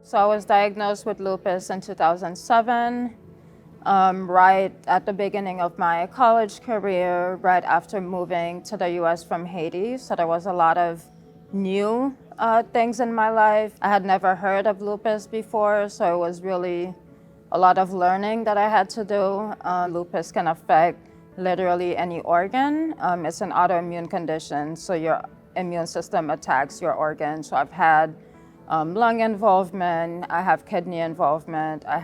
So I was diagnosed with lupus in 2007, right at the beginning of my college career, right after moving to the US from Haiti. So there was a lot of new things in my life. I had never heard of lupus before, so it was really a lot of learning that I had to do. Lupus can affect literally any organ. It's an autoimmune condition, so your immune system attacks your organs. So I've had lung involvement, I have kidney involvement, I've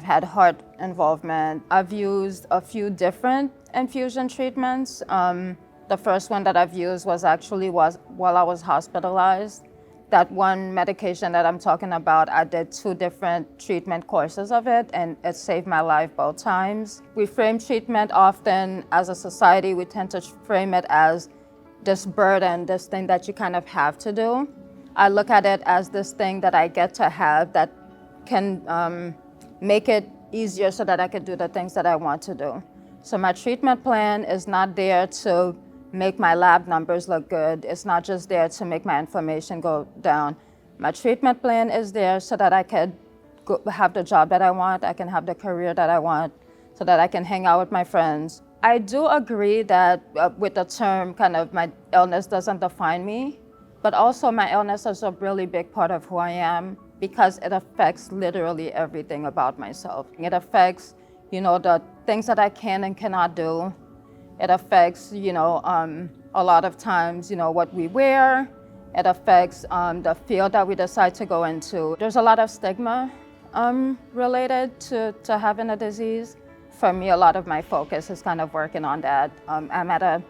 had heart involvement. I've used a few different infusion treatments. The first one that I've used was while I was hospitalized. That one medication that I'm talking about, I did 2 different treatment courses of it, and it saved my life both times. We frame treatment often as a society, we tend to frame it as this burden, this thing that you kind of have to do. I look at it as this thing that I get to have that can make it easier so that I can do the things that I want to do. So my treatment plan is not there to make my lab numbers look good. It's not just there to make my inflammation go down. My treatment plan is there so that I can have the job that I want, I can have the career that I want, so that I can hang out with my friends. I do agree that with the term kind of my illness doesn't define me, but also my illness is a really big part of who I am because it affects literally everything about myself. It affects, the things that I can and cannot do. It affects, a lot of times, what we wear. It affects the field that we decide to go into. There's a lot of stigma related to having a disease. For me, a lot of my focus is kind of working on that. I'm at a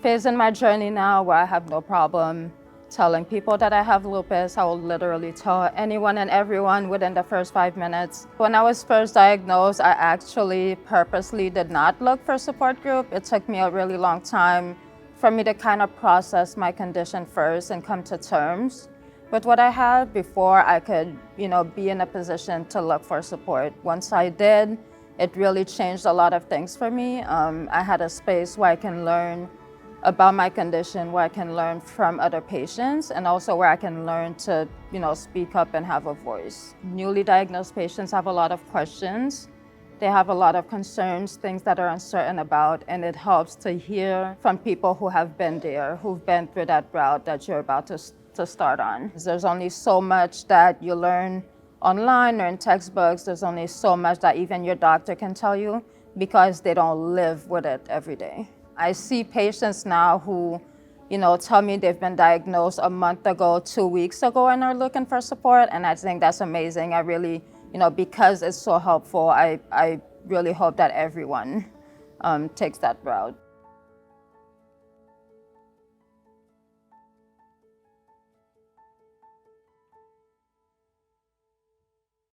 phase in my journey now where I have no problem telling people that I have lupus. I will literally tell anyone and everyone within the first 5 minutes. When I was first diagnosed, I actually purposely did not look for a support group. It took me a really long time for me to kind of process my condition first and come to terms with what I had before I could, be in a position to look for support. Once I did, it really changed a lot of things for me. I had a space where I can learn about my condition, where I can learn from other patients, and also where I can learn to, speak up and have a voice. Newly diagnosed patients have a lot of questions. They have a lot of concerns, things that are uncertain about, and it helps to hear from people who have been there, who've been through that route that you're about to start on. There's only so much that you learn online or in textbooks. There's only so much that even your doctor can tell you because they don't live with it every day. I see patients now who, tell me they've been diagnosed a month ago, 2 weeks ago, and are looking for support, and I think that's amazing. I really, because it's so helpful, I really hope that everyone takes that route.